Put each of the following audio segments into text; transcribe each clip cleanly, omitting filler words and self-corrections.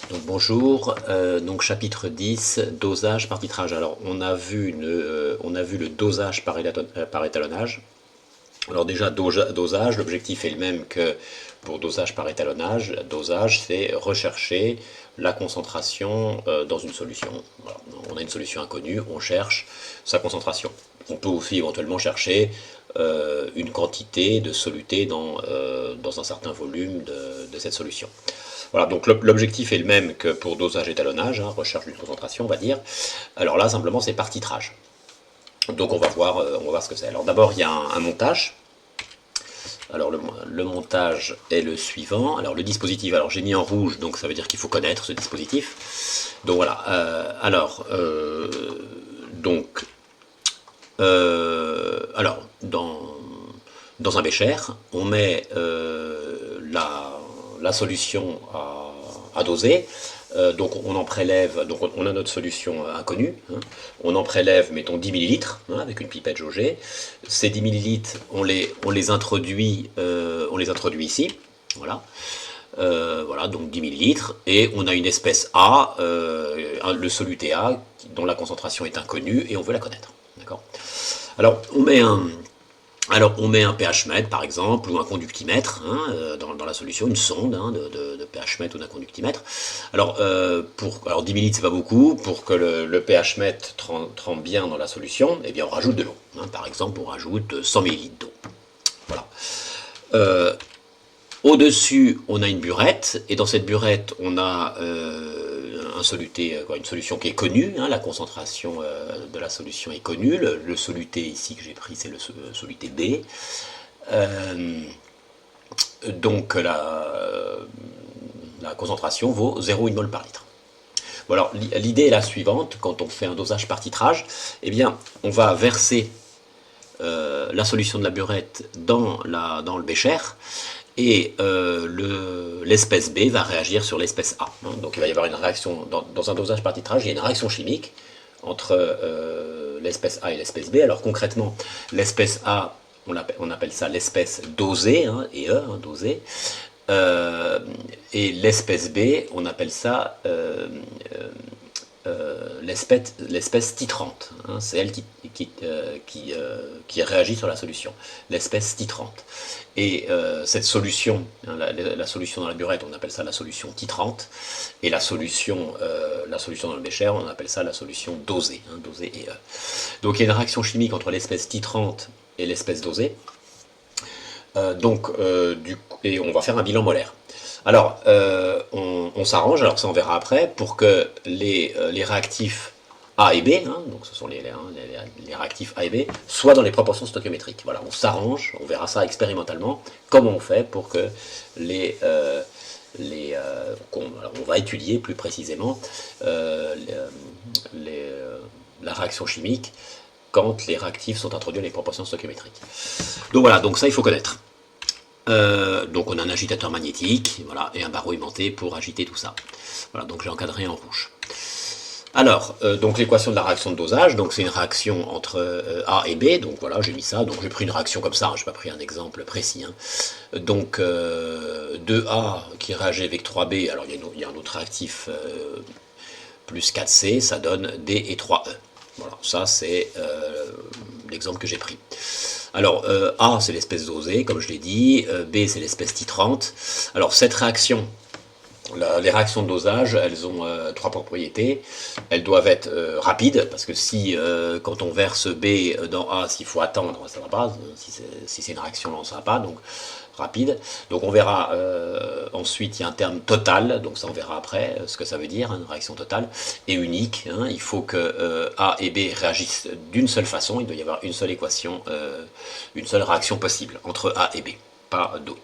Donc bonjour, donc chapitre 10, dosage par titrage. Alors on a vu le dosage par étalonnage. Alors déjà dosage, l'objectif est le même que pour dosage par étalonnage. Dosage, c'est rechercher la concentration dans une solution. Voilà. On a une solution inconnue, on cherche sa concentration. On peut aussi éventuellement chercher une quantité de soluté dans un certain volume de cette solution. Voilà, donc l'objectif est le même que pour dosage étalonnage, hein, recherche d'une concentration, on va dire. Alors là, simplement, c'est par titrage. Donc on va voir ce que c'est. Alors d'abord, il y a un montage. Alors le montage est le suivant. Alors le dispositif, alors j'ai mis en rouge, donc ça veut dire qu'il faut connaître ce dispositif. Donc voilà. Donc alors dans un bécher, on met la solution à doser. Donc on en prélève, donc on a notre solution inconnue, hein. On en prélève, mettons 10 millilitres, hein, avec une pipette jaugée. Ces 10 millilitres, on les introduit ici, voilà. Voilà, donc 10 millilitres, et on a une espèce A, le soluté A, dont la concentration est inconnue, et on veut la connaître. D'accord. Alors on met un pH mètre par exemple, ou un conductimètre, hein, dans la solution, une sonde, hein, de pH mètre ou d'un conductimètre. Alors 10 millilitres c'est pas beaucoup, pour que le pH mètre trempe bien dans la solution, eh bien on rajoute de l'eau. Hein. Par exemple, on rajoute 100 millilitres d'eau. Voilà. Au-dessus, on a une burette, et dans cette burette, on a un soluté, une solution qui est connue, hein, la concentration de la solution est connue. Le soluté ici que j'ai pris, c'est le soluté B. Donc la concentration vaut 0,1 mol par litre. Bon, alors l'idée est la suivante: quand on fait un dosage par titrage, eh bien, on va verser la solution de la burette dans le bécher, et l'espèce B va réagir sur l'espèce A. Hein. Donc il va y avoir une réaction, dans un dosage par titrage, il y a une réaction chimique entre l'espèce A et l'espèce B. Alors concrètement, l'espèce A, on appelle ça l'espèce dosée, hein, et hein, dosée. Et l'espèce B, on appelle ça l'espèce titrante, hein, c'est elle qui réagit sur la solution, l'espèce titrante. Et cette solution, hein, la solution dans la burette, on appelle ça la solution titrante, et la solution dans le bécher, on appelle ça la solution dosée, hein, dosée et Donc il y a une réaction chimique entre l'espèce titrante et l'espèce dosée. Et on va faire un bilan molaire. Alors, on s'arrange, alors ça on verra après, pour que les réactifs A et B, hein, donc ce sont les réactifs A et B, soient dans les proportions stoichiométriques. Voilà, on s'arrange, on verra ça expérimentalement, comment on fait pour que on va étudier plus précisément la réaction chimique quand les réactifs sont introduits dans les proportions stoichiométriques. Donc voilà, donc ça il faut connaître. Donc on a un agitateur magnétique, voilà, et un barreau aimanté pour agiter tout ça. Voilà, donc j'ai encadré en rouge. Alors, donc l'équation de la réaction de dosage, donc c'est une réaction entre A et B, donc voilà, j'ai mis ça, donc j'ai pris une réaction comme ça, hein, j'ai pas pris un exemple précis. Hein. Donc 2A qui réagit avec 3B, alors il y a un autre réactif plus 4C, ça donne D et 3E. Voilà, ça c'est l'exemple que j'ai pris. Alors, A, c'est l'espèce dosée, comme je l'ai dit. B, c'est l'espèce titrante. Alors, cette réaction, les réactions de dosage, elles ont trois propriétés. Elles doivent être rapides, parce que si, quand on verse B dans A, s'il faut attendre, ça ne va pas. Si c'est une réaction, non, ça ne va pas. Donc, rapide. Donc, on verra ensuite, il y a un terme total. Donc, ça, on verra après ce que ça veut dire, hein, une réaction totale. Et unique. Hein, il faut que A et B réagissent d'une seule façon. Il doit y avoir une seule équation, une seule réaction possible entre A et B. Pas deux.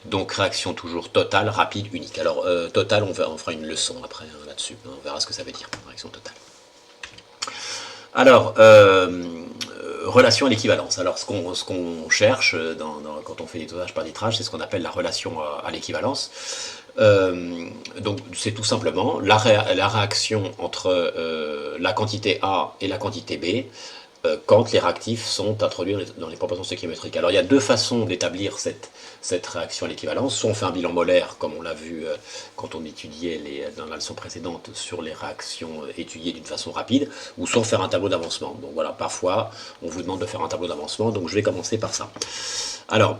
Donc réaction toujours totale, rapide, unique. Alors totale, on fera une leçon après hein, là-dessus. On verra ce que ça veut dire, réaction totale. Alors, relation à l'équivalence. Alors ce qu'on cherche quand on fait des dosages par litrage, c'est ce qu'on appelle la relation à l'équivalence. Donc c'est tout simplement la réaction entre la quantité A et la quantité B quand les réactifs sont introduits dans les proportions stoichiométriques. Alors il y a deux façons d'établir cette réaction à l'équivalence. Soit on fait un bilan molaire, comme on l'a vu quand on étudiait dans la leçon précédente sur les réactions étudiées d'une façon rapide, ou soit faire un tableau d'avancement. Donc voilà, parfois on vous demande de faire un tableau d'avancement, donc je vais commencer par ça. Alors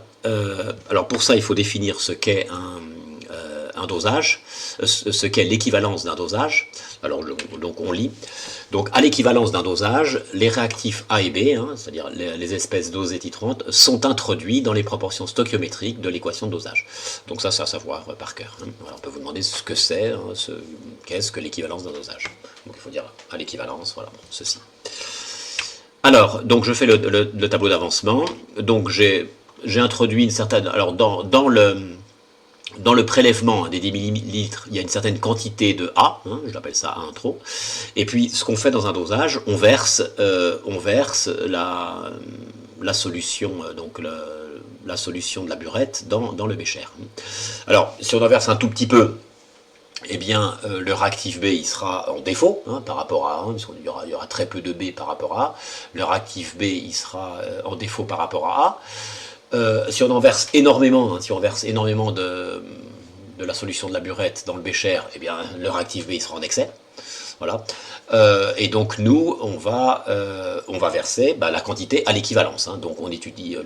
pour ça, il faut définir ce qu'est un dosage, ce qu'est l'équivalence d'un dosage. Alors donc on lit. Donc à l'équivalence d'un dosage, les réactifs A et B, c'est-à-dire les espèces dosées titrantes, sont introduits dans les proportions stoichiométriques de l'équation de dosage. Donc ça, c'est à savoir par cœur. Voilà, on peut vous demander ce que c'est, qu'est-ce que l'équivalence d'un dosage. Donc il faut dire à l'équivalence, voilà, ceci. Alors, donc je fais le tableau d'avancement. Donc j'ai introduit une certaine... Alors dans le prélèvement des 10 millilitres, il y a une certaine quantité de A, je l'appelle ça A intro, et puis ce qu'on fait dans un dosage, on verse la solution, donc la solution de la burette dans le bécher. Alors, si on en verse un tout petit peu, eh bien, le réactif B, il sera en défaut par rapport à A, puisqu'il y aura très peu de B par rapport à A. Le réactif B, il sera en défaut par rapport à A. Si on en verse énormément, de la solution de la burette dans le bécher, eh bien, le réactif B, il sera en excès. Voilà. Et donc, nous, on va verser la quantité à l'équivalence. Donc, on étudie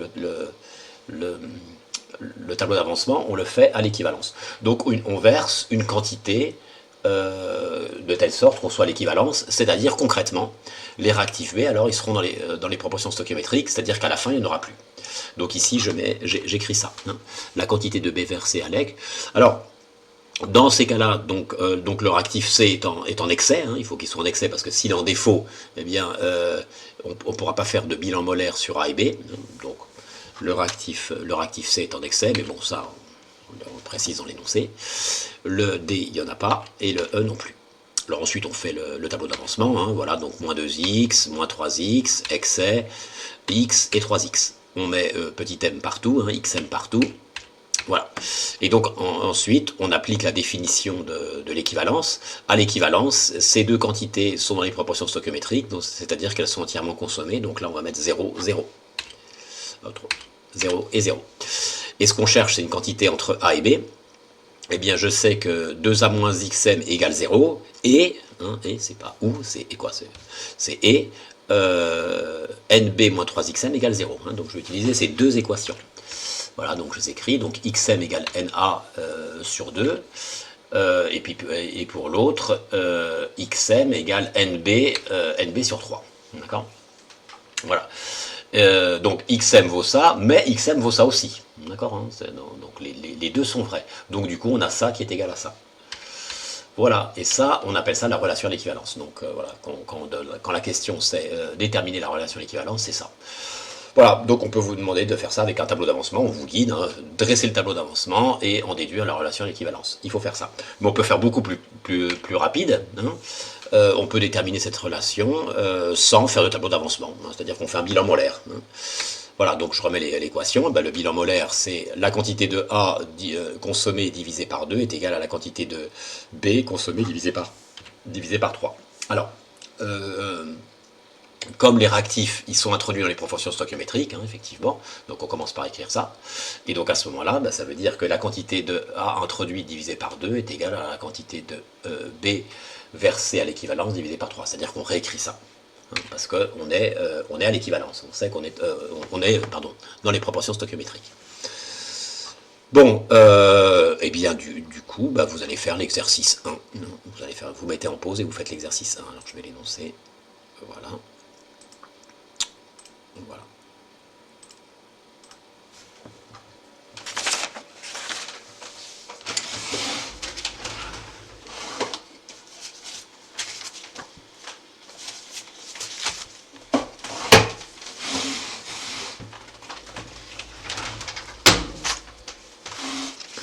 le tableau d'avancement, on le fait à l'équivalence. Donc on verse une quantité de telle sorte qu'on soit à l'équivalence, c'est-à-dire concrètement, les réactifs B, alors ils seront dans les proportions stoichiométriques, c'est-à-dire qu'à la fin, il n'y en aura plus. Donc ici, j'écris ça, la quantité de B versée à l'EG. Alors, dans ces cas-là, donc le réactif C est en excès, il faut qu'il soit en excès, parce que s'il est en défaut, eh bien, on ne pourra pas faire de bilan molaire sur A et B, donc le réactif C est en excès, mais bon, ça, on précise dans l'énoncé. Le D, il n'y en a pas, et le E non plus. Alors ensuite, on fait le tableau d'avancement, voilà, donc moins 2x, moins 3x, excès, x et 3x. On met petit m partout, xm partout, voilà. Et donc ensuite, on applique la définition de l'équivalence. À l'équivalence, ces deux quantités sont dans les proportions stoichiométriques, c'est-à-dire qu'elles sont entièrement consommées, donc là on va mettre 0, 0. 0 et 0. Et ce qu'on cherche, c'est une quantité entre A et B. Eh bien, je sais que 2A moins xm égale 0, et c'est pas ou, c'est et quoi, c'est et, nb moins 3xm égale 0. Donc je vais utiliser ces deux équations. Voilà, donc je les écris, donc xm égale na sur 2, et pour l'autre, xm égale nb sur 3. D'accord ? Voilà. Donc xm vaut ça, mais xm vaut ça aussi. D'accord, donc les deux sont vrais. Donc du coup, on a ça qui est égal à ça. Voilà, et ça, on appelle ça la relation d'équivalence. Donc voilà, quand la question c'est déterminer la relation d'équivalence, c'est ça. Voilà, donc on peut vous demander de faire ça avec un tableau d'avancement, on vous guide, dresser le tableau d'avancement et en déduire la relation d'équivalence. Il faut faire ça. Mais on peut faire beaucoup plus rapide. On peut déterminer cette relation sans faire de tableau d'avancement, c'est-à-dire qu'on fait un bilan molaire. Voilà, donc je remets l'équation. Le bilan molaire, c'est la quantité de A consommée divisée par 2 est égale à la quantité de B consommée divisée par 3. Alors, comme les réactifs, ils sont introduits dans les proportions stoichiométriques, effectivement, donc on commence par écrire ça, et donc à ce moment-là, ça veut dire que la quantité de A introduite divisée par 2 est égale à la quantité de B versée à l'équivalence divisée par 3, c'est-à-dire qu'on réécrit ça, parce qu'on est à l'équivalence, on sait qu'on est, dans les proportions stoichiométriques. Bon, et bien du coup, vous allez faire l'exercice 1, vous mettez en pause et vous faites l'exercice 1, alors je vais l'énoncer, voilà. Voilà.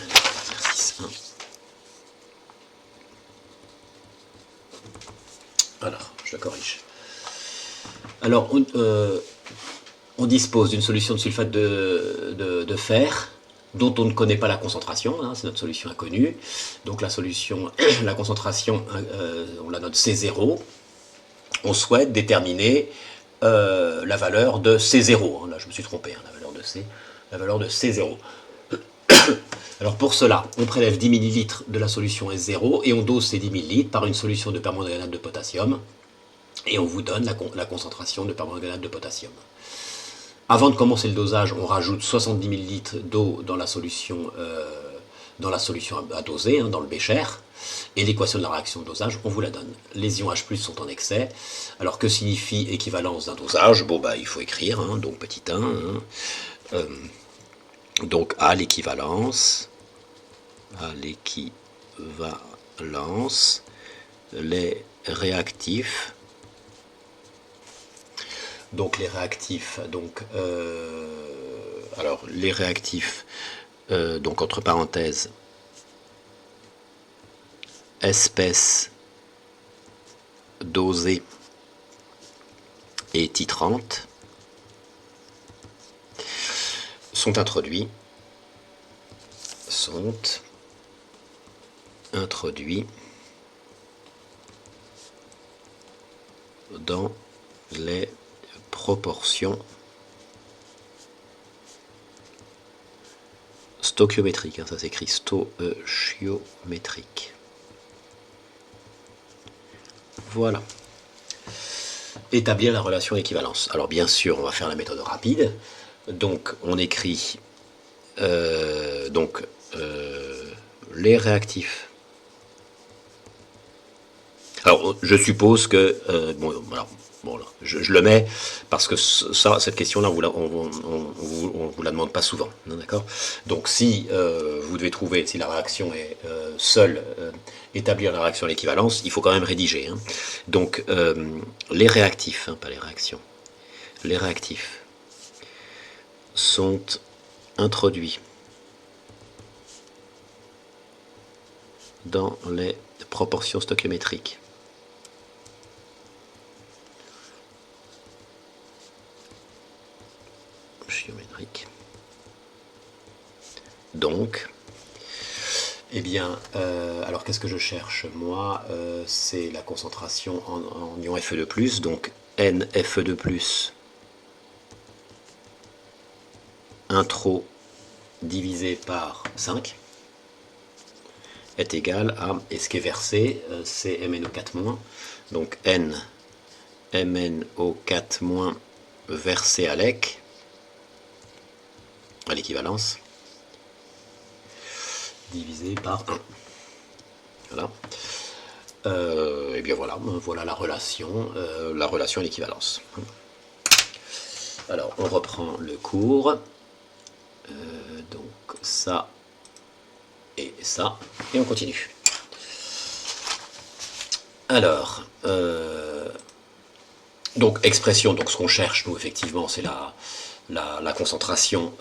Exercice 1. Alors, je le corrige. Alors, on dispose d'une solution de sulfate de fer dont on ne connaît pas la concentration, c'est notre solution inconnue. Donc la concentration, on la note C0. On souhaite déterminer la valeur de C0. Là, je me suis trompé, la valeur de C, la valeur de C0. Alors pour cela, on prélève 10 ml de la solution S0 et on dose ces 10 ml par une solution de permanganate de potassium et on vous donne la concentration de permanganate de potassium. Avant de commencer le dosage, on rajoute 70 ml d'eau dans la solution à doser, dans le bécher, et l'équation de la réaction de dosage, on vous la donne. Les ions H+, sont en excès. Alors que signifie équivalence d'un dosage? Bon, il faut écrire, donc petit 1, donc à l'équivalence, les réactifs. Donc les réactifs, alors les réactifs, donc entre parenthèses, espèces dosées et titrantes sont introduits dans les proportions stoichiométriques, ça s'écrit stoichiométrique. Voilà. Établir la relation d'équivalence. Alors bien sûr, on va faire la méthode rapide. Donc on écrit les réactifs. Alors je suppose que je le mets parce que cette question-là, on vous la demande pas souvent, d'accord. Donc si vous devez trouver si la réaction est seule, établir la réaction à l'équivalence, il faut quand même rédiger. Donc les réactifs, pas les réactions, les réactifs sont introduits dans les proportions stoichiométriques. Donc, alors qu'est-ce que je cherche? Moi, c'est la concentration en ion Fe2+, donc NFe2+, intro divisé par 5 est égal à, et ce qui est versé, c'est MnO4-, donc N MnO4- versé à l'EC, à l'équivalence, divisé par 1. Voilà. Et bien voilà la relation à l'équivalence. Alors on reprend le cours. Donc ça et ça, et on continue. Alors, donc expression, donc ce qu'on cherche nous effectivement c'est la concentration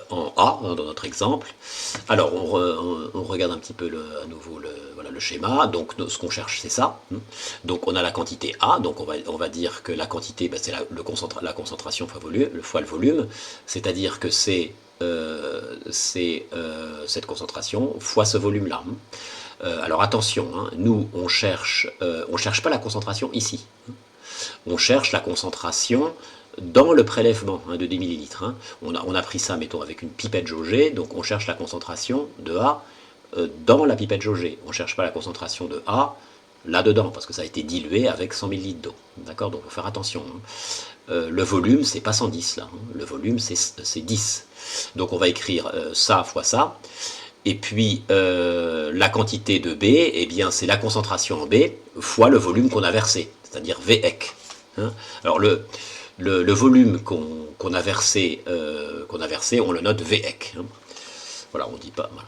en A, dans notre exemple. Alors on regarde un petit peu à nouveau le schéma. Donc ce qu'on cherche c'est ça. Donc on a la quantité A, donc on va dire que la quantité c'est la concentration fois le volume, c'est-à-dire que c'est cette concentration fois ce volume là. Alors attention, nous on cherche pas la concentration ici. On cherche la concentration dans le prélèvement de 10 ml. On a pris ça, mettons, avec une pipette jaugée, donc on cherche la concentration de A dans la pipette jaugée. On ne cherche pas la concentration de A là-dedans, parce que ça a été dilué avec 100 ml d'eau. D'accord, donc il faut faire attention. Le volume, c'est pas 110 là. Le volume, c'est 10. Donc on va écrire ça fois ça. Et puis la quantité de B, eh bien c'est la concentration en B fois le volume qu'on a versé, c'est-à-dire VEC. Alors le volume qu'on a versé, on le note VEC. Voilà, on dit pas. Voilà.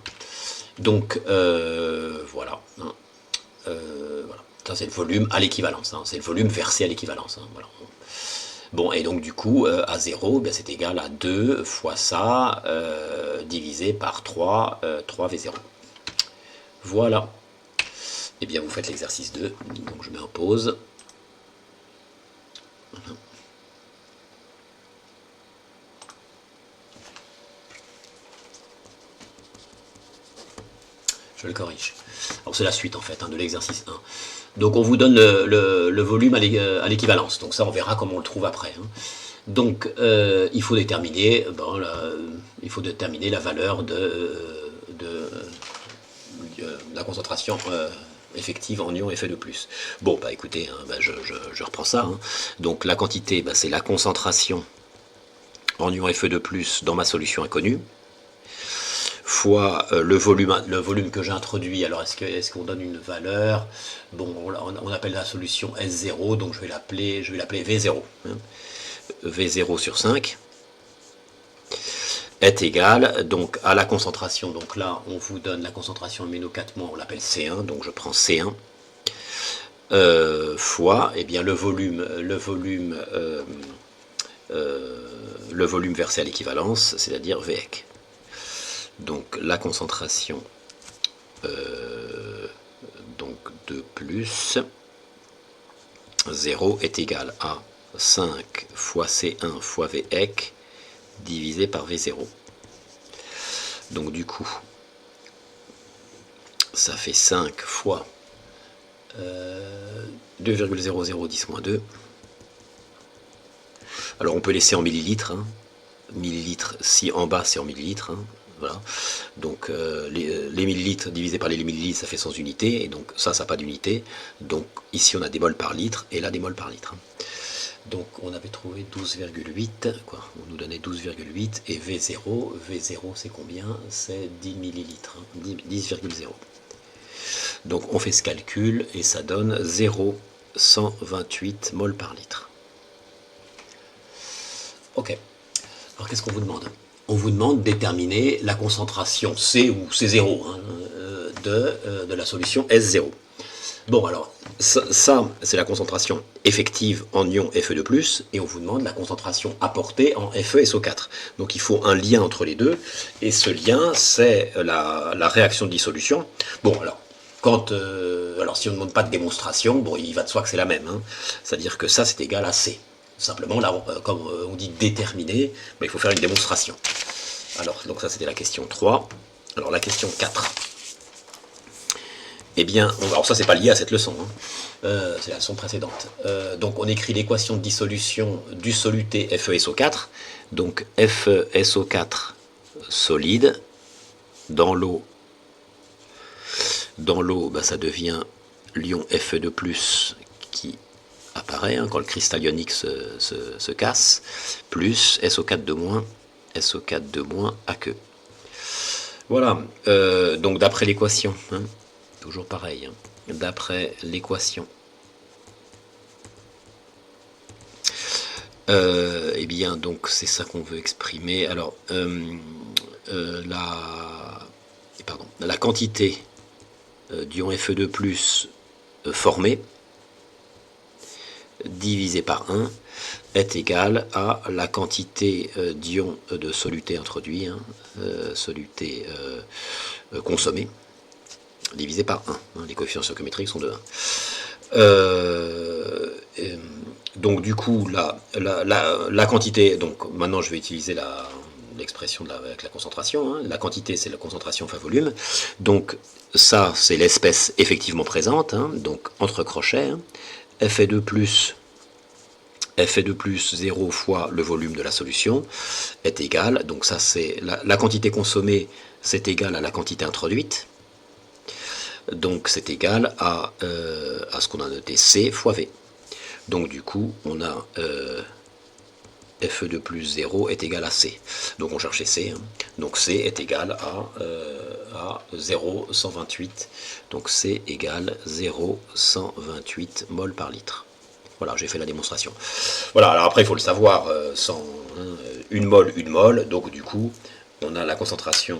Donc voilà. Voilà. Ça c'est le volume à l'équivalence. C'est le volume versé à l'équivalence. Voilà. Bon, et donc du coup, à 0, c'est égal à 2 fois ça, divisé par 3 V0. Voilà. Et bien vous faites l'exercice 2, donc je mets en pause. Je le corrige. Alors c'est la suite en fait de l'exercice 1. Donc on vous donne le volume à l'équivalence. Donc ça, on verra comment on le trouve après. Hein. Donc il faut déterminer, la valeur de la concentration effective en ion Fe de plus. Bon, bah écoutez, hein, bah, je reprends ça. Hein. Donc la quantité, bah, c'est la concentration en ion Fe de plus dans ma solution inconnue, fois le volume que j'ai introduit. Alors est-ce qu'on donne une valeur? Bon, on appelle la solution S0, donc je vais l'appeler V0. Hein. V0 sur 5 est égal donc à la concentration. Donc là, on vous donne la concentration amino 4 on l'appelle C1, donc je prends C1 fois eh bien, le volume versé à l'équivalence, c'est-à-dire VEC. Donc la concentration donc de plus 0 est égal à 5 fois C1 fois VEC divisé par V0. Donc du coup, ça fait 5 fois 2,0010-2. Alors on peut laisser en millilitres. Hein. Millilitres, si en bas c'est en millilitres. Hein. Voilà. Donc les millilitres divisés par les millilitres, ça fait 100 unités. Et donc ça n'a pas d'unité. Donc ici on a des moles par litre et là des moles par litre. Hein. Donc on avait trouvé 12,8, on nous donnait 12,8 et V0 c'est combien? C'est 10 millilitres, hein, 10,0. Donc on fait ce calcul et ça donne 0,128 mol par litre. Ok, alors qu'est-ce qu'on vous demande? On vous demande de déterminer la concentration C ou C0 hein, de la solution S0. Bon, alors, ça c'est la concentration effective en ion Fe de plus, et on vous demande la concentration apportée en FeSO4. Donc il faut un lien entre les deux, et ce lien, c'est la réaction de dissolution. Bon, alors, si on ne demande pas de démonstration, bon, il va de soi que c'est la même. Hein. C'est-à-dire que ça, c'est égal à C. Simplement, là, comme on dit déterminer, ben, il faut faire une démonstration. Alors, donc ça, c'était la question 3. Alors, la question 4. Eh bien, alors ça c'est pas lié à cette leçon, hein. C'est la leçon précédente. Donc on écrit l'équation de dissolution du soluté FeSO4. Donc FeSO4 solide dans l'eau. Dans l'eau, bah, ça devient l'ion Fe de plus qui apparaît hein, quand le cristal ionique se casse, plus SO4 de moins, SO4 de moins aqueux. Voilà. Donc d'après l'équation. Hein, toujours pareil, hein. D'après l'équation. Eh bien, donc c'est ça qu'on veut exprimer. Alors, la quantité d'ion Fe de plus formée divisé par 1 est égale à la quantité d'ion de soluté introduit, hein, soluté consommé, divisé par 1. Hein, les coefficients stoichiométriques sont de 1. Donc du coup, la quantité, donc maintenant je vais utiliser l'expression avec la concentration. Hein, la quantité, c'est la concentration fois volume. Donc ça, c'est l'espèce effectivement présente, hein, donc entre crochets. Hein, Fe2 plus 0 fois le volume de la solution est égal, donc ça c'est la quantité consommée, c'est égal à la quantité introduite. Donc c'est égal à ce qu'on a noté C fois V. Donc du coup, on a Fe2 plus 0 est égal à C. Donc on cherchait C. Hein. Donc C est égal à 0,128. Donc C égale 0,128 mol par litre. Voilà, j'ai fait la démonstration. Voilà, alors après il faut le savoir, une mol, donc du coup, on a la concentration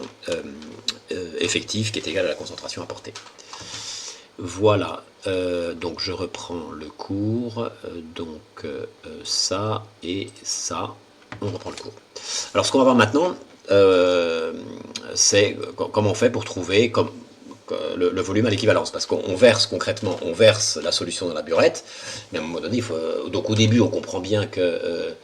effective qui est égale à la concentration apportée. Voilà, donc je reprends le cours, ça et ça, on reprend le cours. Alors ce qu'on va voir maintenant, c'est comment on fait pour trouver le volume à l'équivalence, parce qu'on verse concrètement, on verse la solution dans la burette, mais à un moment donné, donc au début on comprend bien que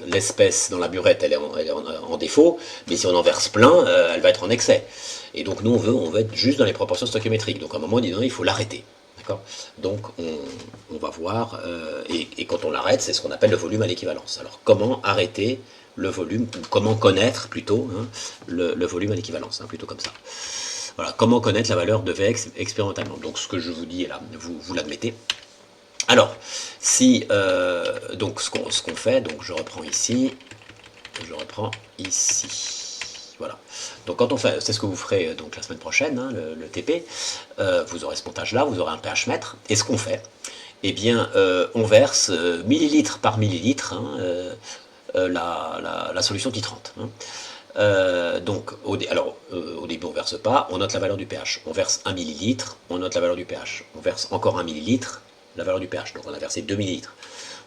l'espèce dans la burette elle est en défaut, mais si on en verse plein, elle va être en excès. Et donc nous on veut être juste dans les proportions stoichiométriques. Donc à un moment donné, il faut l'arrêter. D'accord. Donc on va voir, et quand on l'arrête, c'est ce qu'on appelle le volume à l'équivalence. Alors comment arrêter le volume, comment connaître plutôt hein, le volume à l'équivalence, hein, plutôt comme ça. Voilà, comment connaître la valeur de Vx expérimentalement. Donc ce que je vous dis est là, vous l'admettez. Alors, si donc ce qu'on fait, donc je reprends ici, voilà. Donc quand on fait, c'est ce que vous ferez donc la semaine prochaine, hein, le TP, vous aurez ce montage-là, vous aurez un pH mètre, et ce qu'on fait, eh bien, on verse millilitre par millilitre hein, la solution titrante. Hein. Donc, au début, on ne verse pas, on note la valeur du pH. On verse 1 millilitre, on note la valeur du pH. On verse encore 1 millilitre, la valeur du pH. Donc, on a versé 2 millilitres.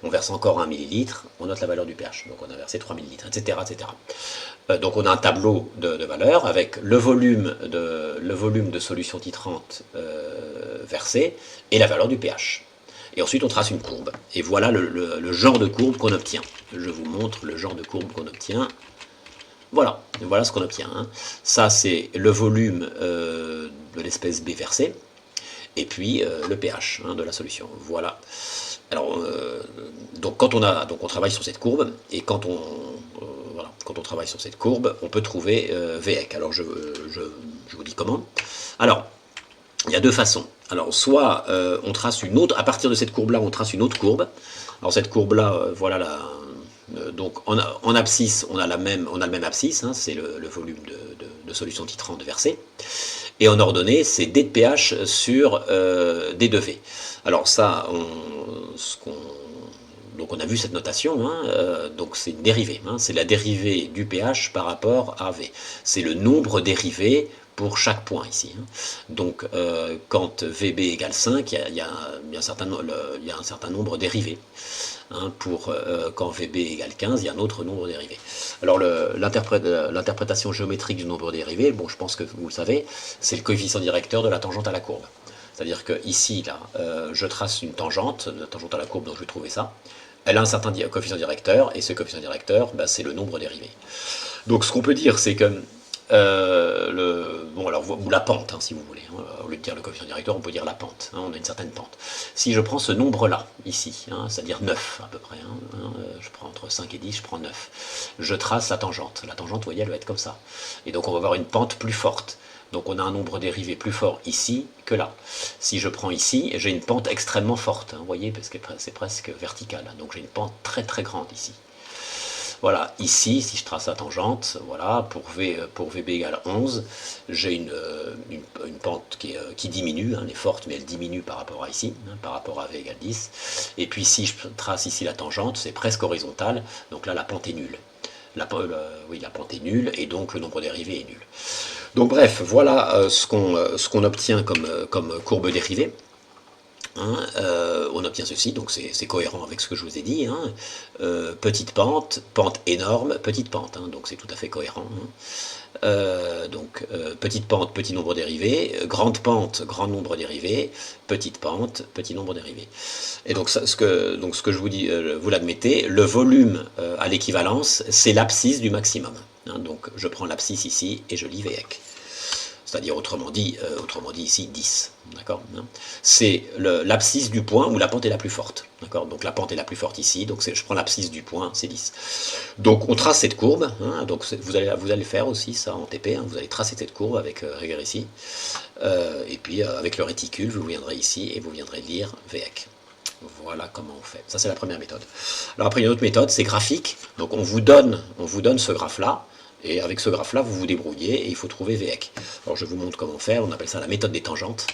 On verse encore 1 millilitre, on note la valeur du pH. Donc, on a versé 3 millilitres, etc. etc. Donc, on a un tableau de valeurs avec le volume de solution titrante versé et la valeur du pH. Et ensuite, on trace une courbe. Et voilà le genre de courbe qu'on obtient. Je vous montre le genre de courbe qu'on obtient. Voilà, voilà ce qu'on obtient. Hein. Ça, c'est le volume de l'espèce B versée, et puis le pH hein, de la solution. Voilà. Alors, donc quand on travaille sur cette courbe, et quand on travaille sur cette courbe, on peut trouver VEC. Alors, je vous dis comment. Alors, il y a deux façons. Alors, soit on trace une autre, à partir de cette courbe-là, on trace une autre courbe. Alors, cette courbe-là, voilà la. Donc en abscisse, on a le même abscisse, hein, c'est le volume de solution titrante versée. Et en ordonnée, c'est D de pH sur D de V. Alors ça, donc on a vu cette notation, hein, donc c'est une dérivée, hein, c'est la dérivée du pH par rapport à V. C'est le nombre dérivé pour chaque point ici. Hein. Donc quand VB égale 5, il y a un certain nombre dérivés. Hein, quand VB égale 15, il y a un autre nombre dérivé. Alors l'interprétation géométrique du nombre dérivé, bon, je pense que vous le savez, c'est le coefficient directeur de la tangente à la courbe. C'est-à-dire que ici, là, je trace une tangente, la tangente à la courbe, donc je vais trouver ça. Elle a un certain coefficient directeur, et ce coefficient directeur, bah, c'est le nombre dérivé. Donc ce qu'on peut dire, c'est que ou la pente, hein, si vous voulez. Hein, au lieu de dire le coefficient directeur, on peut dire la pente. Hein, on a une certaine pente. Si je prends ce nombre-là, ici, hein, c'est-à-dire 9 à peu près, je prends entre 5 et 10, je prends 9. Je trace la tangente. La tangente, vous voyez, elle va être comme ça. Et donc on va avoir une pente plus forte. Donc on a un nombre dérivé plus fort ici que là. Si je prends ici, j'ai une pente extrêmement forte, hein, vous voyez, parce que c'est presque vertical. Hein, donc j'ai une pente très très grande ici. Voilà, ici, si je trace la tangente, voilà, pour VB égale 11, j'ai une pente qui diminue, hein, elle est forte, mais elle diminue par rapport à ici, hein, par rapport à V égale 10. Et puis si je trace ici la tangente, c'est presque horizontal, donc là la pente est nulle. La pente est nulle, et donc le nombre dérivé est nul. Donc bref, voilà ce qu'on obtient comme courbe dérivée. Hein, on obtient ceci, donc c'est cohérent avec ce que je vous ai dit. Hein. Petite pente, pente énorme, petite pente, hein, donc c'est tout à fait cohérent. Hein. Petite pente, petit nombre dérivé, grande pente, grand nombre dérivé, petite pente, petit nombre dérivé. Et donc ce que je vous dis, vous l'admettez, le volume à l'équivalence, c'est l'abscisse du maximum. Hein, donc je prends l'abscisse ici et je lis VEC. C'est-à-dire autrement dit ici 10. D'accord. C'est l'abscisse du point où la pente est la plus forte. D'accord. Donc la pente est la plus forte ici, donc je prends l'abscisse du point, c'est 10. Donc on trace cette courbe, hein, donc vous allez faire aussi ça en TP, hein, vous allez tracer cette courbe avec rigueur ici, et puis avec le réticule, vous viendrez ici et vous viendrez lire VEC. Voilà comment on fait. Ça c'est la première méthode. Alors après il y a une autre méthode, c'est graphique. Donc on vous donne ce graphe-là. Et avec ce graphe-là, vous vous débrouillez et il faut trouver VEC. Alors je vous montre comment faire, on appelle ça la méthode des tangentes.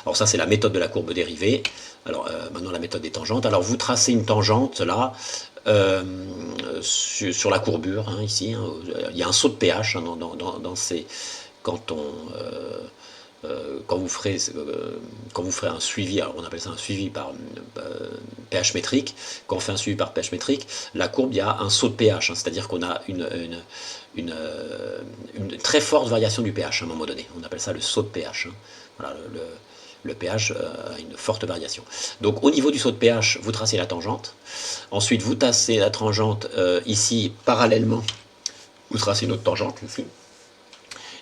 Alors ça c'est la méthode de la courbe dérivée. Alors maintenant la méthode des tangentes. Alors vous tracez une tangente là, sur la courbure, hein, ici. Hein, il y a un saut de pH hein, dans ces... Quand vous ferez un suivi, alors on appelle ça un suivi par pH métrique, quand on fait un suivi par pH métrique, la courbe, il y a un saut de pH, hein, c'est-à-dire qu'on a une très forte variation du pH à un moment donné. On appelle ça le saut de pH. Hein. Voilà, le pH a une forte variation. Donc au niveau du saut de pH, vous tracez la tangente. Ensuite, vous tracez la tangente ici parallèlement. Vous tracez une autre tangente ici.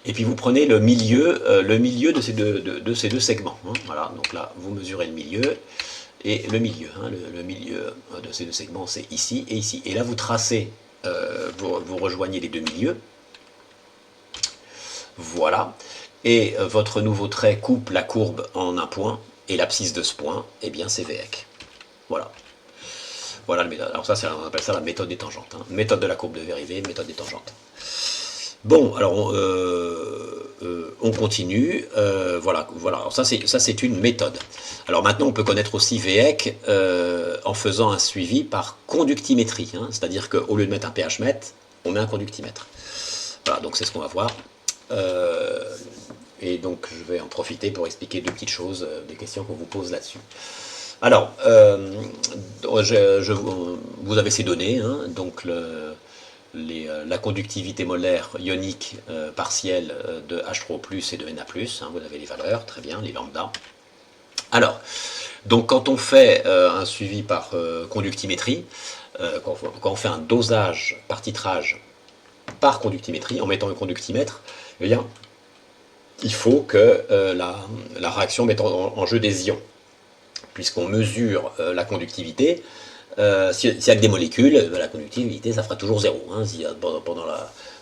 Et puis vous prenez le milieu de ces deux segments. Hein. Voilà, donc là, vous mesurez le milieu et le milieu. Hein. Le milieu de ces deux segments, c'est ici et ici. Et là, vous tracez, vous rejoignez les deux milieux. Voilà. Et votre nouveau trait coupe la courbe en un point. Et l'abscisse de ce point, eh bien, c'est VEC. Voilà. Voilà la méthode. Alors ça, on appelle ça la méthode des tangentes. Hein. Méthode de la courbe de dérivée, méthode des tangentes. Bon, alors on continue. Voilà. Alors ça c'est une méthode. Alors maintenant, on peut connaître aussi VEC en faisant un suivi par conductimétrie. Hein. C'est-à-dire qu'au lieu de mettre un pH mètre, on met un conductimètre. Voilà, donc c'est ce qu'on va voir. Et donc je vais en profiter pour expliquer deux petites choses, des questions qu'on vous pose là-dessus. Alors, vous avez ces données, hein, donc la conductivité molaire ionique partielle de H3O+, et de Na+, hein, vous avez les valeurs, très bien, les lambda. Alors, donc quand on fait un suivi par conductimétrie, quand on fait un dosage par titrage par conductimétrie, en mettant un conductimètre, eh bien, il faut que la réaction mette en jeu des ions, puisqu'on mesure la conductivité. S'il y a que des molécules, la conductivité, ça fera toujours zéro. Hein. Si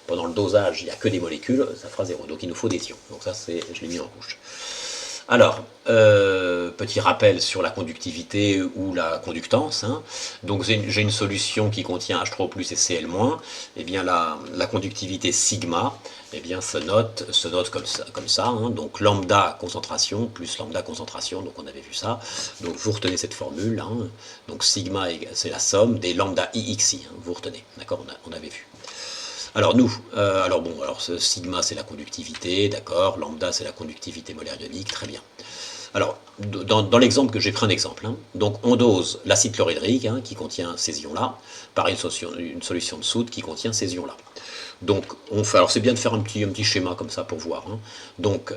pendant le dosage, il n'y a que des molécules, ça fera zéro. Donc il nous faut des ions. Donc ça, je l'ai mis en rouge. Alors, petit rappel sur la conductivité ou la conductance. Hein. Donc j'ai une solution qui contient H3O+, et Cl-. Eh bien la conductivité sigma, eh bien se note comme ça hein. Donc lambda concentration plus lambda concentration, donc on avait vu ça. Donc vous retenez cette formule. Hein. Donc sigma, c'est la somme des lambda IXI. Hein. Vous retenez, d'accord, on avait vu. Alors ce sigma c'est la conductivité, d'accord, lambda c'est la conductivité molaire ionique, très bien. Alors, dans l'exemple que j'ai pris un exemple, hein, donc on dose l'acide chlorhydrique hein, qui contient ces ions-là, par une solution de soude qui contient ces ions-là. Donc, alors c'est bien de faire un petit schéma comme ça pour voir. Hein. Donc,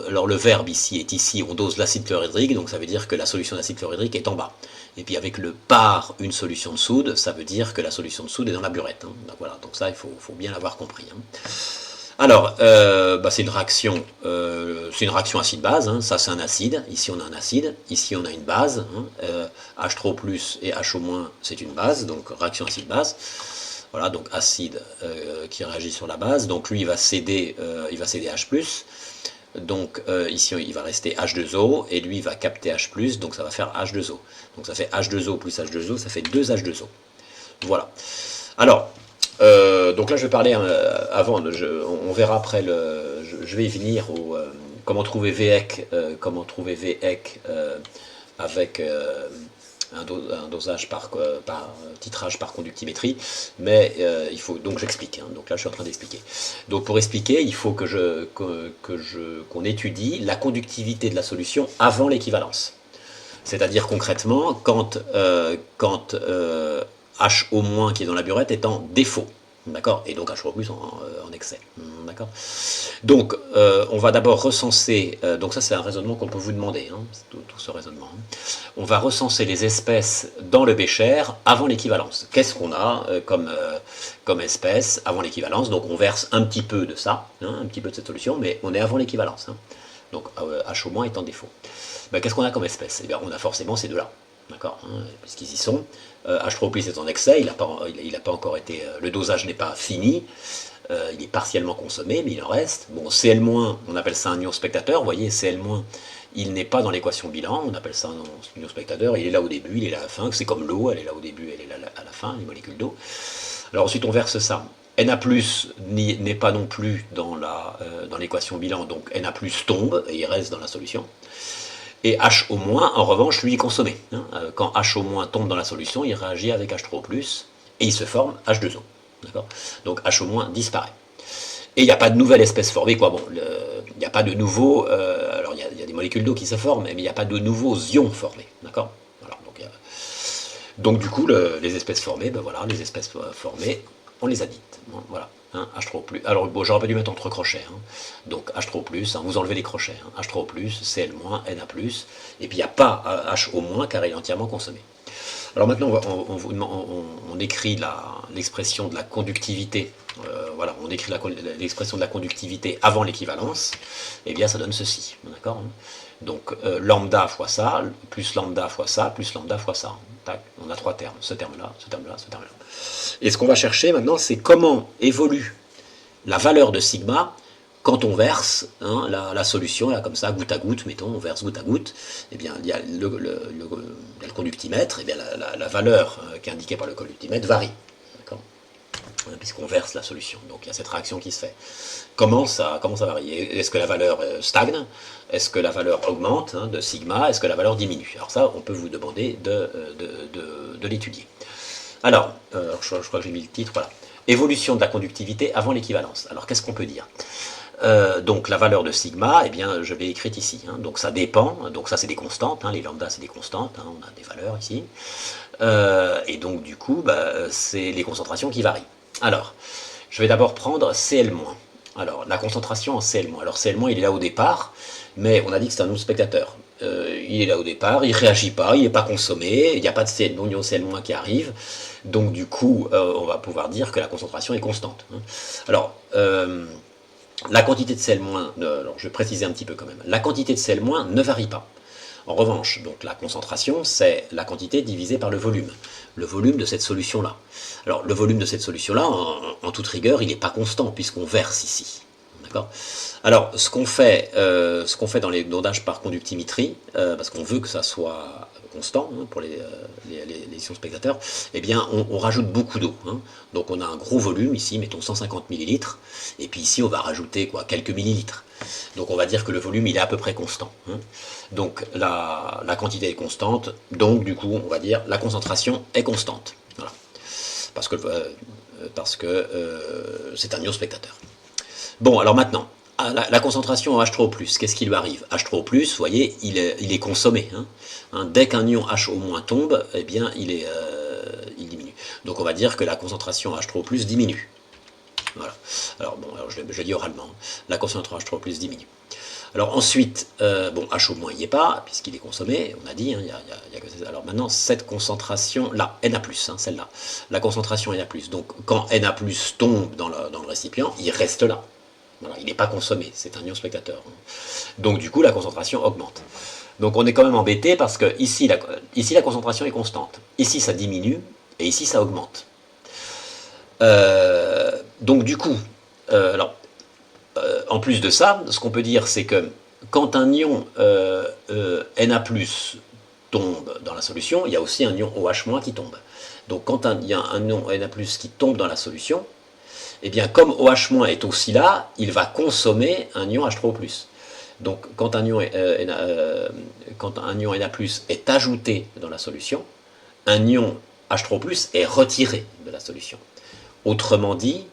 alors le verbe ici, on dose l'acide chlorhydrique, donc ça veut dire que la solution d'acide chlorhydrique est en bas. Et puis avec le par une solution de soude, ça veut dire que la solution de soude est dans la burette. Hein. Donc voilà, donc ça il faut bien l'avoir compris. Hein. Alors, c'est une réaction acide-base, hein. Ça c'est un acide, ici on a un acide, ici on a une base, hein. H3O+, et HO- c'est une base, donc réaction acide-base. Voilà, donc acide qui réagit sur la base, donc lui il va céder H+, donc ici il va rester H2O, et lui il va capter H+, donc ça va faire H2O. Donc ça fait H2O plus H2O, ça fait 2H2O. Voilà. Alors, donc là je vais parler avant, on verra après, je vais y venir au comment trouver VEC, avec un dosage par titrage par conductimétrie, mais il faut, donc j'explique, hein, donc là je suis en train d'expliquer. Donc pour expliquer, il faut qu'on étudie la conductivité de la solution avant l'équivalence. C'est-à-dire concrètement, quand HO- qui est dans la burette est en défaut. D'accord. Et donc H3+ en excès. D'accord. Donc on va d'abord recenser, donc ça c'est un raisonnement qu'on peut vous demander, hein, tout ce raisonnement. Hein. On va recenser les espèces dans le bécher avant l'équivalence. Qu'est-ce qu'on a comme espèce avant l'équivalence? Donc on verse un petit peu de ça, hein, un petit peu de cette solution, mais on est avant l'équivalence. Hein. Donc HO- est en défaut. Ben, qu'est-ce qu'on a comme espèce? Eh bien, on a forcément ces deux-là. D'accord, hein, puisqu'ils y sont. H3+ est en excès, il n'a pas encore été. Le dosage n'est pas fini, il est partiellement consommé, mais il en reste. Bon, Cl-, on appelle ça un ion spectateur, vous voyez, Cl-, il n'est pas dans l'équation bilan, on appelle ça un ion spectateur, il est là au début, il est là à la fin, c'est comme l'eau, elle est là au début, elle est là à la fin, les molécules d'eau. Alors ensuite on verse ça. Na+ n'est pas non plus dans l'équation bilan, donc Na+ tombe et il reste dans la solution. Et HO-, en revanche, lui est consommé. Hein. Quand HO- tombe dans la solution, il réagit avec H3O+, et il se forme H2O. Donc HO- disparaît. Et il n'y a pas de nouvelle espèce formée, quoi. Bon, il n'y a pas de nouveaux. Alors il y a des molécules d'eau qui se forment, mais il n'y a pas de nouveaux ions formés. D'accord. Voilà, donc du coup, les espèces formées, ben voilà, les espèces formées, on les a dites. Voilà. Hein, H3O+. Alors bon, j'aurais pas dû mettre entre crochets. Hein. Donc H3O+, hein, vous enlevez les crochets. Hein, H3O+, Cl-, Na+, et puis il n'y a pas HO- car il est entièrement consommé. Alors maintenant, on écrit l'expression de la conductivité. Voilà, on écrit l'expression de la conductivité avant l'équivalence. Eh bien, ça donne ceci. D'accord, hein. Donc, lambda fois ça, plus lambda fois ça, plus lambda fois ça. Tac, on a trois termes. Ce terme-là, ce terme-là, ce terme-là. Et ce qu'on va chercher maintenant, c'est comment évolue la valeur de sigma quand on verse hein, la solution, là, comme ça, goutte à goutte, mettons, on verse goutte à goutte, eh bien, il y a le conductimètre, eh bien, la valeur qui est indiquée par le conductimètre varie, d'accord, puisqu'on verse la solution. Donc, il y a cette réaction qui se fait. Comment ça varie? Est-ce que la valeur stagne? Est-ce que la valeur augmente hein, de sigma? Est-ce que la valeur diminue? Alors ça, on peut vous demander de l'étudier. Alors, je crois que j'ai mis le titre, voilà. Évolution de la conductivité avant l'équivalence. Alors, qu'est-ce qu'on peut dire? Donc la valeur de sigma, eh bien, je l'ai écrite ici. Hein. Donc ça dépend, donc ça c'est des constantes, hein. Les lambda c'est des constantes, hein. On a des valeurs ici. Et donc du coup, bah, c'est les concentrations qui varient. Alors, je vais d'abord prendre Cl-. Alors, la concentration en Cl-. Alors Cl- il est là au départ, mais on a dit que c'est un non-spectateur. Il est là au départ, il ne réagit pas, il n'est pas consommé, il n'y a pas de Cl- qui arrive. Donc du coup, on va pouvoir dire que la concentration est constante. Hein. Alors, la quantité de Cl-, alors je vais préciser un petit peu quand même, la quantité de Cl- ne varie pas. En revanche, donc la concentration, c'est la quantité divisée par le volume de cette solution-là. Alors le volume de cette solution-là, en toute rigueur, il n'est pas constant puisqu'on verse ici. D'accord. Alors ce qu'on fait dans les ondages par conductimétrie, parce qu'on veut que ça soit constant hein, pour les spectateurs, eh bien on rajoute beaucoup d'eau. Hein. Donc on a un gros volume ici, mettons 150 millilitres, et puis ici on va rajouter quoi, quelques millilitres. Donc on va dire que le volume il est à peu près constant. Hein. Donc la quantité est constante, donc du coup on va dire la concentration est constante. Voilà. Parce que c'est un ion spectateur. Bon, alors maintenant, la concentration en H3O+, qu'est-ce qui lui arrive? H3O+, vous voyez, il est consommé. Hein. Dès qu'un ion HO- tombe, eh bien, il diminue. Donc on va dire que la concentration en H3O+, diminue. Voilà. Alors bon, alors je le dis oralement. La concentration en H3O+, diminue. Alors ensuite, bon, HO- il n'y est pas, puisqu'il est consommé, on a dit, hein, alors maintenant, cette concentration-là, Na+, hein, celle-là, la concentration Na+, donc quand Na+, tombe dans le récipient, il reste là. Voilà, il n'est pas consommé, c'est un ion spectateur. Donc du coup, la concentration augmente. Donc on est quand même embêté parce que ici la concentration est constante. Ici, ça diminue, et ici, ça augmente. Donc du coup, en plus de ça, ce qu'on peut dire, c'est que quand un ion Na+, tombe dans la solution, il y a aussi un ion OH- qui tombe. Donc quand il y a un ion Na+, qui tombe dans la solution, eh bien comme OH- est aussi là, il va consommer un ion H3O+. Donc quand un ion Na+, est ajouté dans la solution, un ion H3O+, est retiré de la solution. Autrement dit,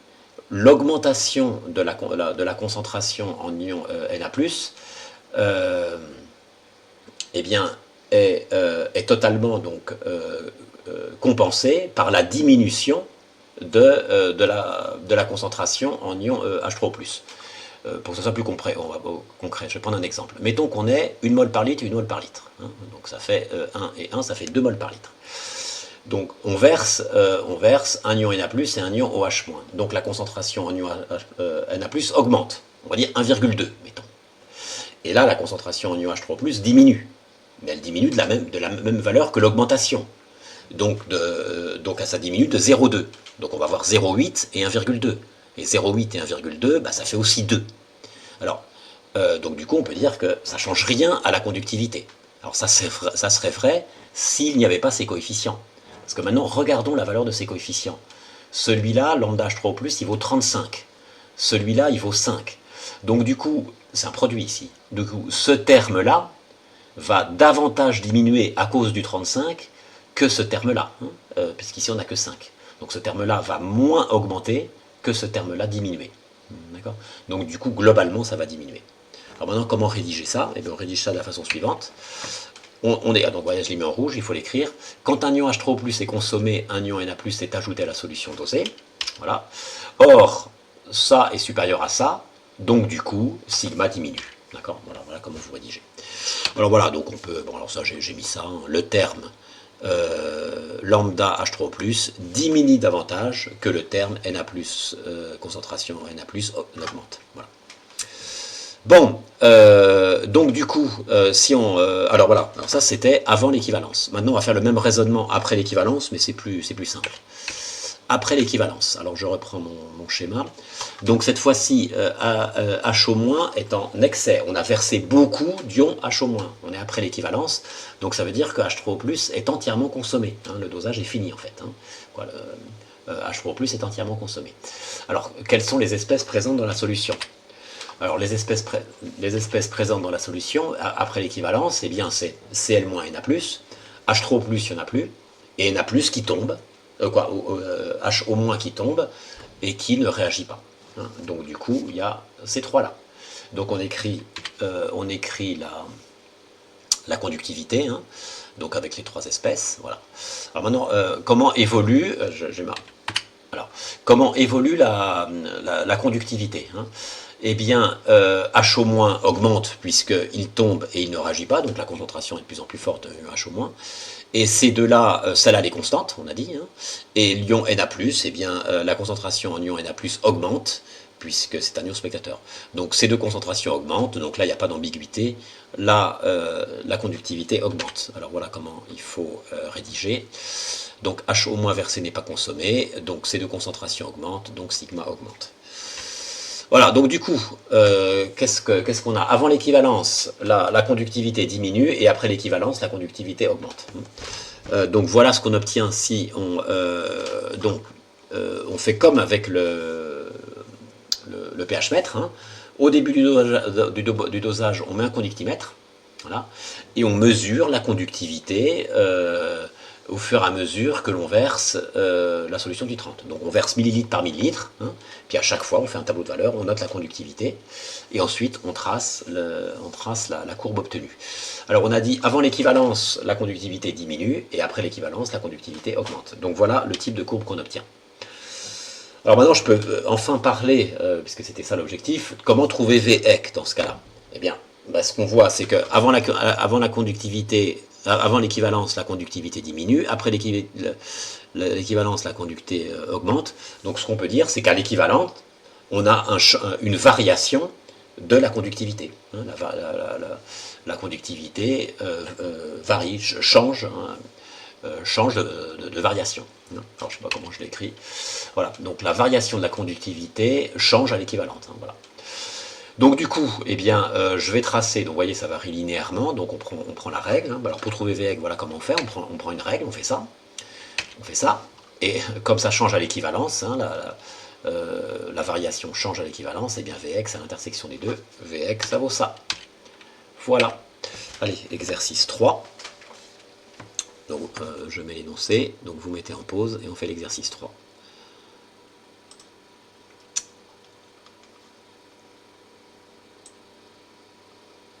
l'augmentation de la concentration en ion Na+, eh bien, est totalement donc, compensée par la diminution de la concentration en ion H3O+. Pour que ce soit plus concret, je vais prendre un exemple. Mettons qu'on ait 1 mol par litre et 1 mol par litre. Hein, donc ça fait 1 et 1, ça fait 2 mol par litre. Donc on verse un ion Na+, et un ion OH-. Donc la concentration en ion Na+, augmente. On va dire 1,2, mettons. Et là, la concentration en ion H3+, diminue. Mais elle diminue de la même valeur que l'augmentation. Donc ça diminue de 0,2. Donc on va avoir 0,8 et 1,2. Et 0,8 et 1,2, bah, ça fait aussi 2. Alors, donc du coup, on peut dire que ça ne change rien à la conductivité. Alors ça serait vrai s'il n'y avait pas ces coefficients. Parce que maintenant, regardons la valeur de ces coefficients. Celui-là, lambda H3O+, il vaut 35. Celui-là, il vaut 5. Donc du coup, c'est un produit ici. Du coup, ce terme-là va davantage diminuer à cause du 35 que ce terme-là, hein, puisqu'ici on n'a que 5. Donc ce terme-là va moins augmenter que ce terme-là diminuer. D'accord. Donc du coup, globalement, ça va diminuer. Alors maintenant, comment rédiger ça? Eh bien, on rédige ça de la façon suivante. Donc voyez, je l'ai mis en rouge, il faut l'écrire. Quand un ion H3O+ est consommé, un ion Na+ est ajouté à la solution dosée. Voilà. Or, ça est supérieur à ça, donc du coup, sigma diminue. D'accord. Voilà comment vous rédigez. Alors voilà, donc on peut. Bon, alors ça, j'ai mis ça. Hein, le terme lambda H3O+, diminue davantage que le terme Na+, concentration Na+, augmente. Voilà. Bon, donc du coup, si on... alors voilà, alors ça c'était avant l'équivalence. Maintenant on va faire le même raisonnement après l'équivalence, mais c'est plus simple. Après l'équivalence, alors je reprends mon schéma. Donc cette fois-ci, H- est en excès. On a versé beaucoup d'ions H-. On est après l'équivalence, donc ça veut dire que H3O+ est entièrement consommé. Hein, le dosage est fini en fait. Hein. Voilà, H3O+ est entièrement consommé. Alors, quelles sont les espèces présentes dans la solution? Alors, les espèces présentes dans la solution, après l'équivalence, eh bien, c'est Cl- Na+, H3O+, il n'y en a plus, et Na+, qui tombe, HO- qui tombe, et qui ne réagit pas. Hein. Donc, du coup, il y a ces trois-là. Donc, on écrit la conductivité, hein, donc avec les trois espèces. Voilà. Alors maintenant, comment évolue, alors, comment évolue la conductivité, hein? Eh bien, H- augmente puisqu'il tombe et il ne réagit pas, donc la concentration est de plus en plus forte H-. Et ces deux-là, celle-là elle est constante, on a dit, hein. Et l'ion Na+, eh bien, la concentration en ion Na+, augmente, puisque c'est un ion spectateur. Donc ces deux concentrations augmentent, donc là il n'y a pas d'ambiguïté, là la conductivité augmente. Alors voilà comment il faut rédiger. Donc HO- versé n'est pas consommé, donc ces deux concentrations augmentent, donc sigma augmente. Voilà, donc du coup, qu'est-ce qu'on a? Avant l'équivalence, la conductivité diminue, et après l'équivalence, la conductivité augmente. Donc voilà ce qu'on obtient si on fait comme avec le pH mètre. Hein. Au début du dosage, on met un conductimètre, voilà, et on mesure la conductivité au fur et à mesure que l'on verse la solution titrante. Donc on verse millilitre par millilitre, hein, puis à chaque fois on fait un tableau de valeur, on note la conductivité, et ensuite on trace la courbe obtenue. Alors on a dit avant l'équivalence, la conductivité diminue, et après l'équivalence, la conductivité augmente. Donc voilà le type de courbe qu'on obtient. Alors maintenant, je peux enfin parler, puisque c'était ça l'objectif, comment trouver Vec dans ce cas-là. Eh bien, ce qu'on voit, c'est qu'avant la conductivité, avant l'équivalence, la conductivité diminue, après l'équivalence, la conductivité augmente. Donc ce qu'on peut dire, c'est qu'à l'équivalence, on a une variation de la conductivité. Hein, la conductivité varie, change, hein, change de variation. Alors, je ne sais pas comment je l'écris. Voilà, donc la variation de la conductivité change à l'équivalente. Hein, voilà. Donc du coup, eh bien, je vais tracer, donc vous voyez, ça varie linéairement, donc on prend la règle. Hein. Alors pour trouver Vec, voilà comment on fait, on prend une règle, on fait ça, et comme ça change à l'équivalence, hein, la variation change à l'équivalence, et bien Vx à l'intersection des deux, Vx ça vaut ça. Voilà. Allez, exercice 3. Donc je mets l'énoncé, donc vous mettez en pause et on fait l'exercice 3.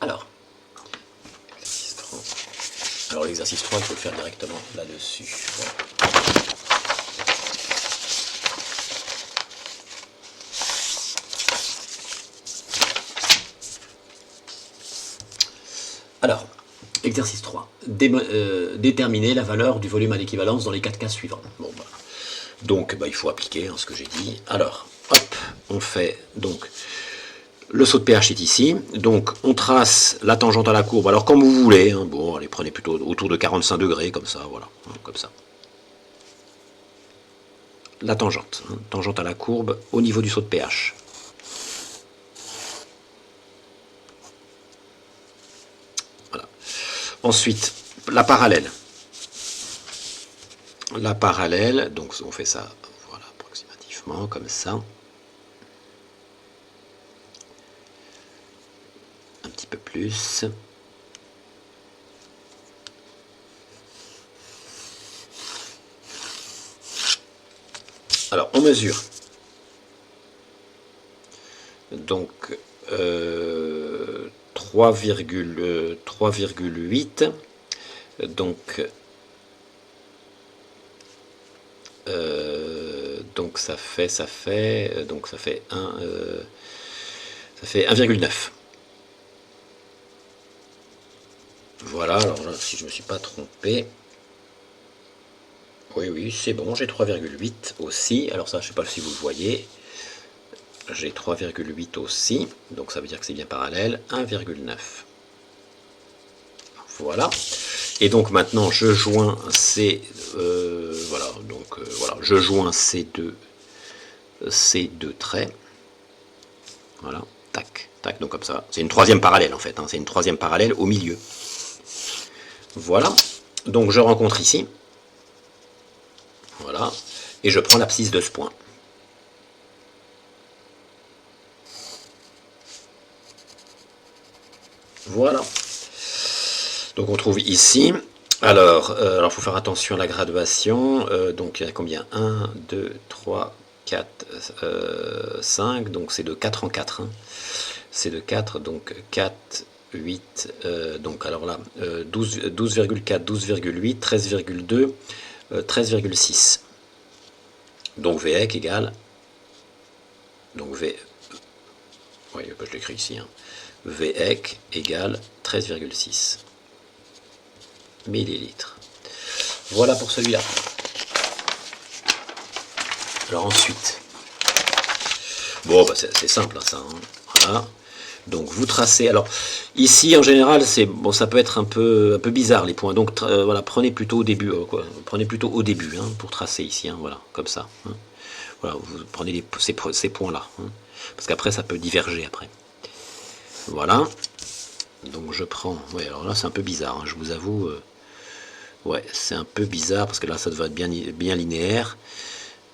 Alors, l'exercice 3. Alors l'exercice 3, il faut le faire directement là-dessus. Voilà. Alors, exercice 3. Déterminer la valeur du volume à l'équivalence dans les 4 cas suivants. Bon, bah. Donc, il faut appliquer ce que j'ai dit. Alors, hop, on fait donc le saut de pH est ici. Donc, on trace la tangente à la courbe. Alors, comme vous voulez. Hein, bon, allez, prenez plutôt autour de 45 degrés, comme ça, voilà, hein, comme ça. La tangente, hein, tangente à la courbe au niveau du saut de pH. Voilà. Ensuite, la parallèle. La parallèle, donc on fait ça, voilà, approximativement, comme ça. Un petit peu plus. Alors, on mesure. Donc, 3,8. Donc ça fait 1,9. Voilà, alors là, si je ne me suis pas trompé, Oui, oui, c'est bon, j'ai 3,8 aussi. Alors ça, je ne sais pas si vous le voyez. J'ai 3,8 aussi, donc ça veut dire que c'est bien parallèle. 1,9. Voilà. Et donc maintenant, je joins ces... voilà, donc voilà, je joins ces deux traits. Voilà, tac, tac, donc comme ça. C'est une troisième parallèle en fait, hein, c'est une troisième parallèle au milieu. Voilà, donc je rencontre ici. Voilà, et je prends l'abscisse de ce point. Voilà. Donc on trouve ici. Alors, faut faire attention à la graduation. Donc il y a combien 1, 2, 3, 4, 5. Donc c'est de 4 en 4. Hein. C'est de 4, donc 4, 8. Donc alors là, 12,4, 12,8, 13,2, 13,6. Donc VEC égale. Donc V. Oui, je l'écris ici. Hein. VEC égale 13,6 millilitres. Voilà pour celui-là. Alors ensuite, bon, bah c'est simple ça. Hein. Voilà. Donc vous tracez. Alors ici en général, c'est bon, ça peut être un peu bizarre les points. Donc voilà, prenez plutôt au début, prenez plutôt au début hein, pour tracer ici. Hein, voilà, comme ça. Hein. Voilà, vous prenez ces points-là, hein, parce qu'après ça peut diverger après. Voilà. Donc je prends. Ouais, alors là c'est un peu bizarre. Hein, je vous avoue. Ouais, c'est un peu bizarre parce que là ça devrait être bien linéaire.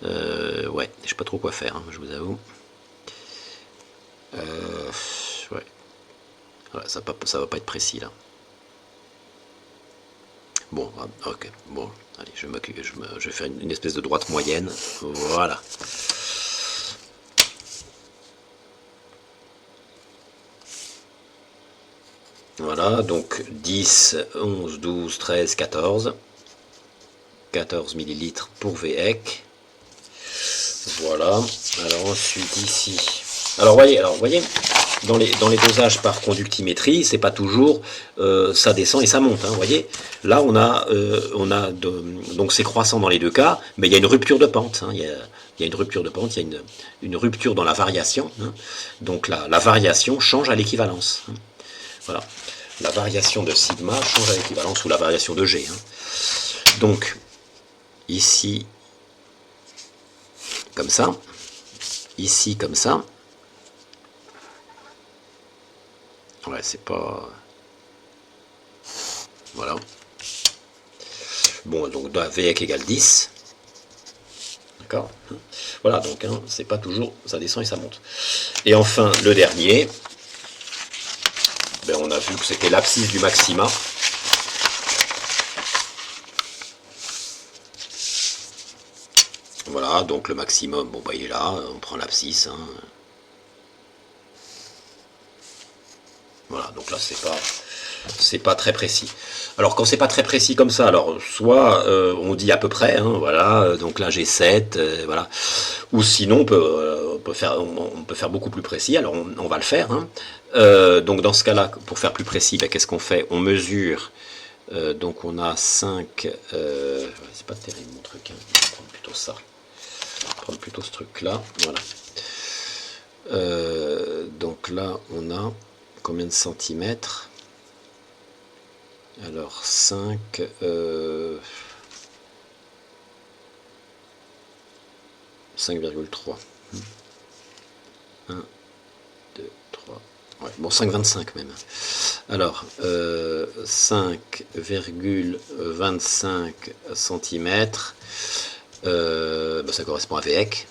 Ouais, je sais pas trop quoi faire, hein, je vous avoue. Ouais. Voilà, ça va pas être précis là. Bon, ok. Bon, allez, je vais faire une espèce de droite moyenne. Voilà. Voilà, donc 10, 11, 12, 13, 14. 14 millilitres pour VEC. Voilà. Alors ensuite ici. Alors voyez, dans les dosages par conductimétrie, c'est pas toujours ça descend et ça monte. Hein, voyez. Là on a donc c'est croissant dans les deux cas, mais il y a une rupture de pente. Hein, il y a une rupture de pente, il y a une rupture dans la variation. Hein, donc la variation change à l'équivalence. Hein, voilà. La variation de sigma change à l'équivalence ou la variation de G. Hein. Donc ici comme ça, ici comme ça. Ouais, c'est pas... Voilà. Bon, donc VEC égale 10. D'accord. Voilà, donc hein, c'est pas toujours... Ça descend et ça monte. Et enfin, le dernier, ben, on a vu que c'était l'abscisse du maxima. Voilà, donc le maximum, bon bah il est là, on prend l'abscisse. Hein. Voilà, donc là c'est pas très précis. Alors quand c'est pas très précis comme ça, alors soit on dit à peu près, hein, voilà, donc là j'ai 7, voilà, ou sinon on peut faire beaucoup plus précis, alors on va le faire. Hein. Donc dans ce cas-là, pour faire plus précis, ben, qu'est-ce qu'on fait? On mesure, donc on a 5, c'est pas terrible mon truc, hein. On va prendre plutôt ça, on va prendre plutôt ce truc-là, voilà. Donc là on a combien de centimètres? Alors 5, 5,3. 1, 2, 3. Ouais, bon, 5,25 même. Alors, 5,25 cm, ça correspond à VEC.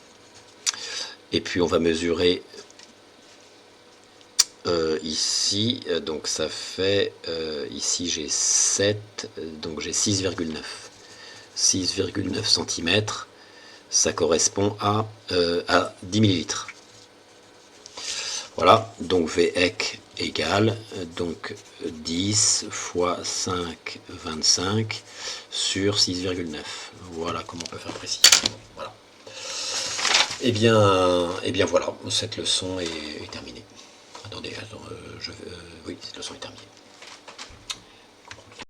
Et puis on va mesurer ici, donc ça fait, ici j'ai 7, donc j'ai 6,9. 6,9 cm, ça correspond à 10 millilitres. Voilà, donc VEC égale donc 10 fois 5, 25 sur 6,9. Voilà comment on peut faire précis. Voilà. Eh bien voilà, cette leçon est terminée. Attendez, oui, cette leçon est terminée.